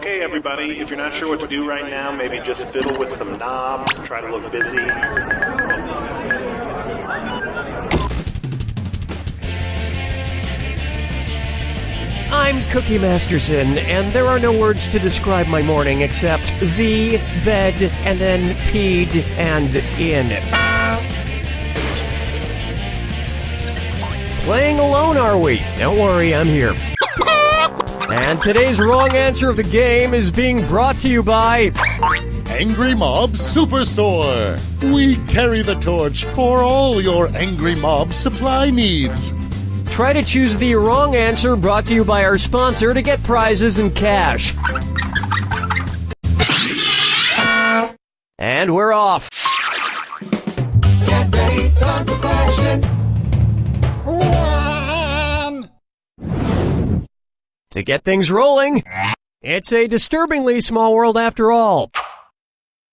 Okay, everybody, if you're not sure what to do right now, maybe just fiddle with some knobs, try to look busy. I'm Cookie Masterson, and there are no words to describe my morning except the, bed, and then peed, and in. Playing alone, are we? Don't worry, I'm here. And today's wrong answer of the game is being brought to you by Angry Mob Superstore. We carry the torch for all your Angry Mob supply needs. Try to choose the wrong answer, brought to you by our sponsor, to get prizes and cash. And we're off. Get ready, time for question 1. To get things rolling, it's a disturbingly small world after all.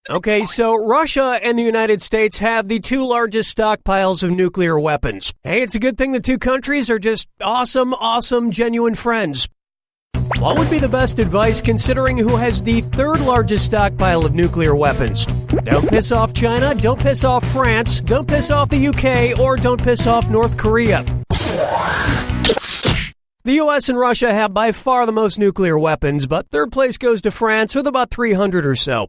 Okay, so Russia and the United States have the two largest stockpiles of nuclear weapons. Hey, it's a good thing the two countries are just awesome, genuine friends. What would be the best advice considering who has the third largest stockpile of nuclear weapons? Don't piss off China, don't piss off France, don't piss off the UK, or don't piss off North Korea. The US and Russia have by far the most nuclear weapons, but third place goes to France with about 300 or so.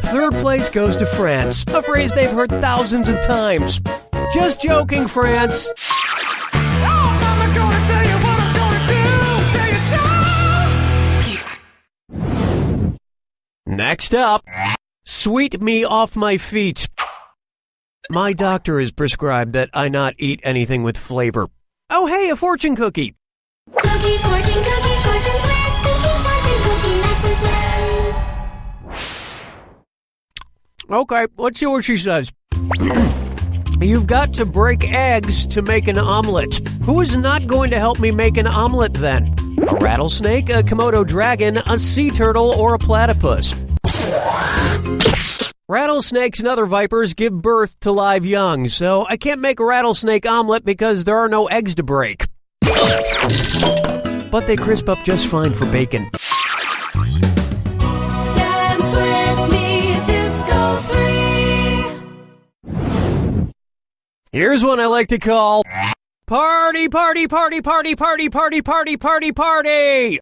Third place goes to France, a phrase they've heard thousands of times. Just joking, France. Oh, Mama gonna tell you what I'm gonna do. Say it so. Next up, sweet me off my feet. My doctor has prescribed that I not eat anything with flavor. Oh, hey, a fortune cookie. Cookie, fortune cookie, fortune sweet. Cookie, fortune cookie, Masterson. Okay, let's see what she says. You've got to break eggs to make an omelet. Who is not going to help me make an omelet then? A rattlesnake, a Komodo dragon, a sea turtle, or a platypus? Rattlesnakes and other vipers give birth to live young, so I can't make a rattlesnake omelet because there are no eggs to break. But they crisp up just fine for bacon. Dance with me, Disco 3. Here's one I like to call Party, Party, Party, Party, Party, Party, Party, Party, Party!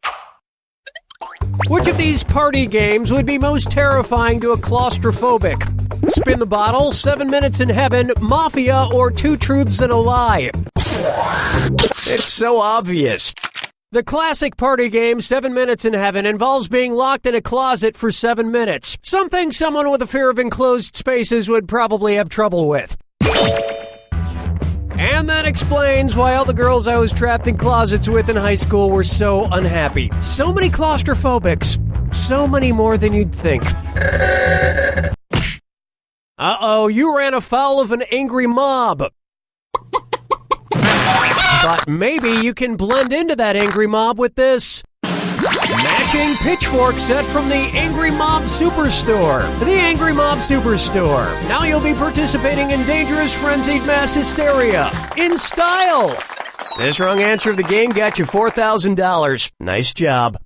Which of these party games would be most terrifying to a claustrophobic? Spin the Bottle, 7 Minutes in Heaven, Mafia, or Two Truths and a Lie? It's so obvious. The classic party game, 7 Minutes in Heaven, involves being locked in a closet for 7 minutes. Something someone with a fear of enclosed spaces would probably have trouble with. And that explains why all the girls I was trapped in closets with in high school were so unhappy. So many claustrophobics. So many more than you'd think. Uh-oh, you ran afoul of an angry mob. But maybe you can blend into that angry mob with this matching pitchfork set from the Angry Mob Superstore. The Angry Mob Superstore. Now you'll be participating in dangerous frenzied mass hysteria. In style. This wrong answer of the game got you $4,000. Nice job.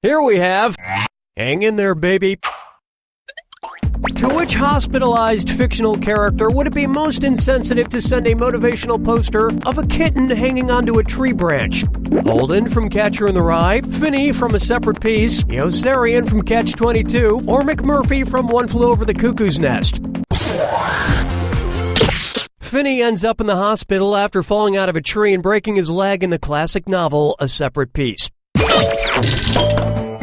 Here we have Hang in There, Baby. To which hospitalized fictional character would it be most insensitive to send a motivational poster of a kitten hanging onto a tree branch? Holden from Catcher in the Rye, Finney from A Separate Piece, Yossarian from Catch-22, or McMurphy from One Flew Over the Cuckoo's Nest? Finney ends up in the hospital after falling out of a tree and breaking his leg in the classic novel A Separate Piece.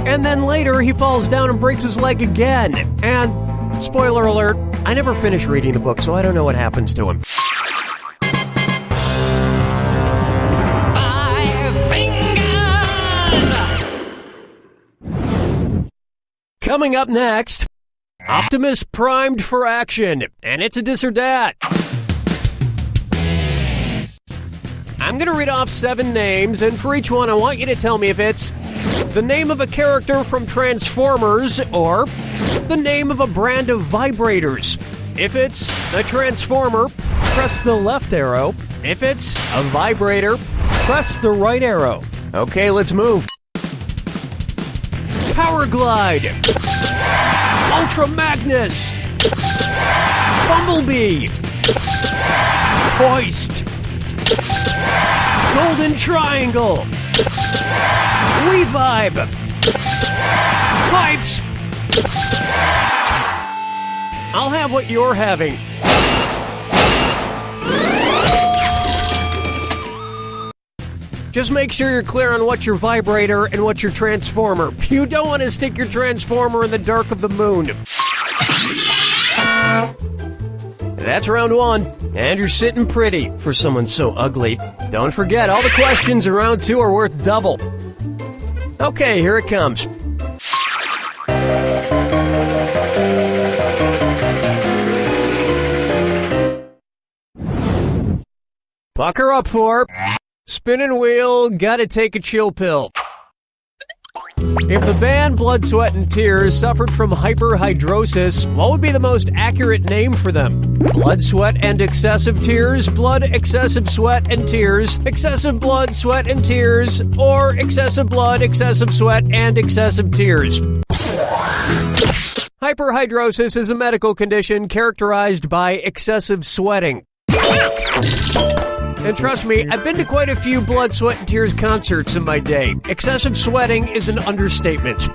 And then later he falls down and breaks his leg again. And spoiler alert, I never finished reading the book, so I don't know what happens to him. 5 fingers. Coming up next, Optimus primed for action, and it's a DisOrDat. I'm going to read off 7 names, and for each one, I want you to tell me if it's the name of a character from Transformers or the name of a brand of vibrators. If it's a Transformer, press the left arrow. If it's a vibrator, press the right arrow. Okay, let's move. Power Glide, Ultra Magnus, Bumblebee, Hoist, Golden Triangle, WeVibe, Pipes. I'll have what you're having. Just make sure you're clear on what's your vibrator and what's your transformer. You don't want to stick your transformer in the dark of the moon. That's round 1, and you're sitting pretty for someone so ugly. Don't forget, all the questions in round 2 are worth double. Okay, here it comes. Pucker up for Spinning Wheel, Gotta Take a Chill Pill. If the band Blood, Sweat, and Tears suffered from hyperhidrosis, what would be the most accurate name for them? Blood, sweat, and excessive tears, blood, excessive sweat, and tears, excessive blood, sweat, and tears, or excessive blood, excessive sweat, and excessive tears. Hyperhidrosis is a medical condition characterized by excessive sweating. And trust me, I've been to quite a few Blood, Sweat, and Tears concerts in my day. Excessive sweating is an understatement.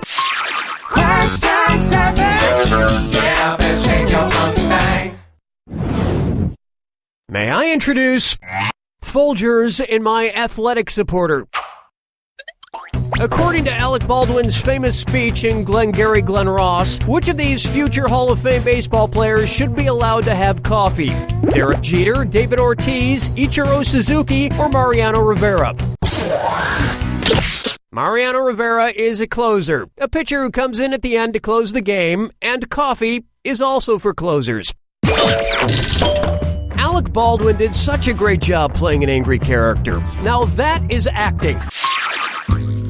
Question 7. Get up and shake your funky bang. May I introduce Folgers in my athletic supporter? According to Alec Baldwin's famous speech in Glengarry Glen Ross, which of these future Hall of Fame baseball players should be allowed to have coffee? Derek Jeter, David Ortiz, Ichiro Suzuki, or Mariano Rivera? Mariano Rivera is a closer, a pitcher who comes in at the end to close the game, and coffee is also for closers. Alec Baldwin did such a great job playing an angry character. Now that is acting.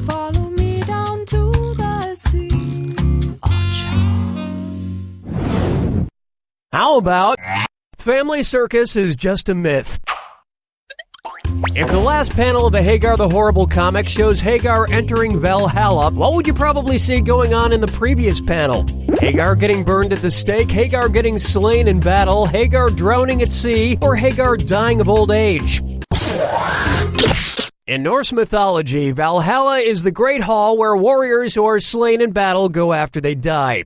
Follow me down to the sea. How about Family Circus is just a myth? If the last panel of a Hagar the Horrible comic shows Hagar entering Valhalla, what would you probably see going on in the previous panel? Hagar getting burned at the stake, Hagar getting slain in battle, Hagar drowning at sea, or Hagar dying of old age? In Norse mythology, Valhalla is the great hall where warriors who are slain in battle go after they die.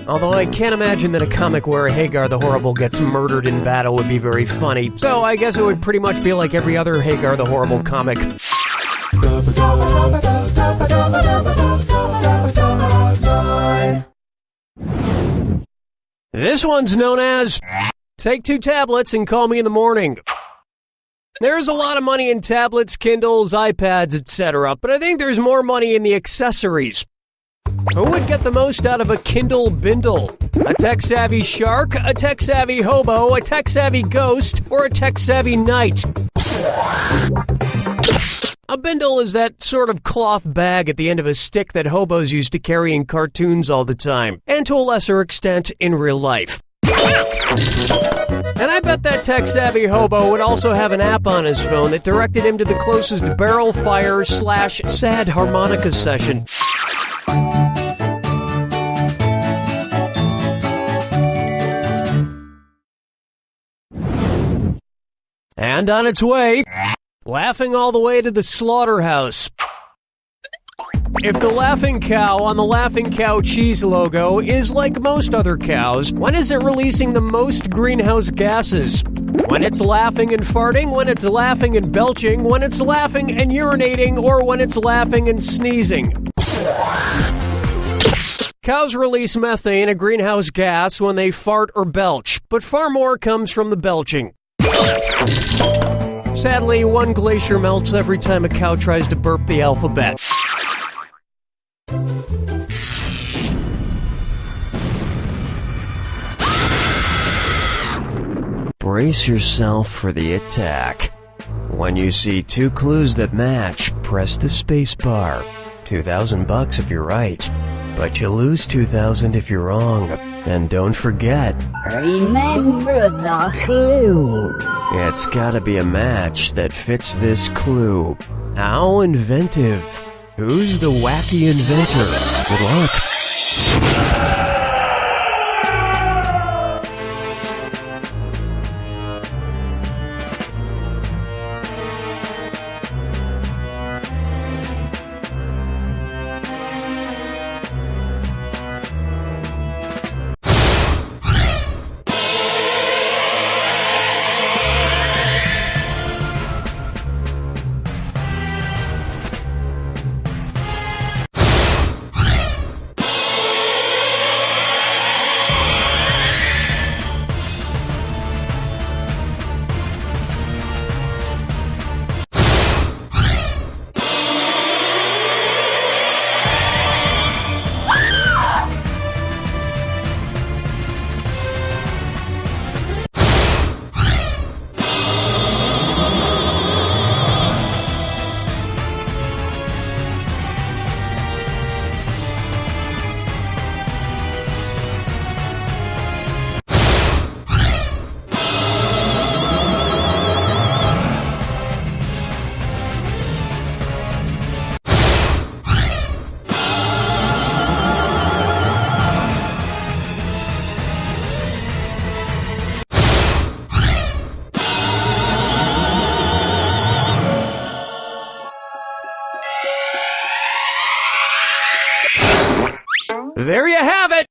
Although I can't imagine that a comic where Hagar the Horrible gets murdered in battle would be very funny, so I guess it would pretty much be like every other Hagar the Horrible comic. This one's known as Take 2 tablets and call me in the morning. There's a lot of money in tablets, Kindles, iPads, etc., but I think there's more money in the accessories. Who would get the most out of a Kindle Bindle? A tech-savvy shark, a tech-savvy hobo, a tech-savvy ghost, or a tech-savvy knight? A bindle is that sort of cloth bag at the end of a stick that hobos used to carry in cartoons all the time, and to a lesser extent in real life. And I bet that tech-savvy hobo would also have an app on his phone that directed him to the closest barrel fire / sad harmonica session. And on its way, laughing all the way to the slaughterhouse. If the laughing cow on the Laughing Cow cheese logo is like most other cows, when is it releasing the most greenhouse gases? When it's laughing and farting, when it's laughing and belching, when it's laughing and urinating, or when it's laughing and sneezing? Cows release methane, a greenhouse gas, when they fart or belch, but far more comes from the belching. Sadly, one glacier melts every time a cow tries to burp the alphabet. Brace yourself for the attack. When you see two clues that match, press the space bar. $2,000 if you're right, but you lose $2,000 if you're wrong. And don't forget, Remember the clue. it's gotta be a match that fits this clue. How inventive. Who's the wacky inventor? Good luck. There you have it!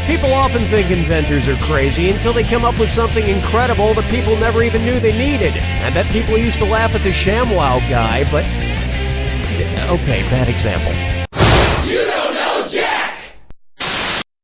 People often think inventors are crazy until they come up with something incredible that people never even knew they needed. I bet people used to laugh at the ShamWow guy, but... Okay, bad example.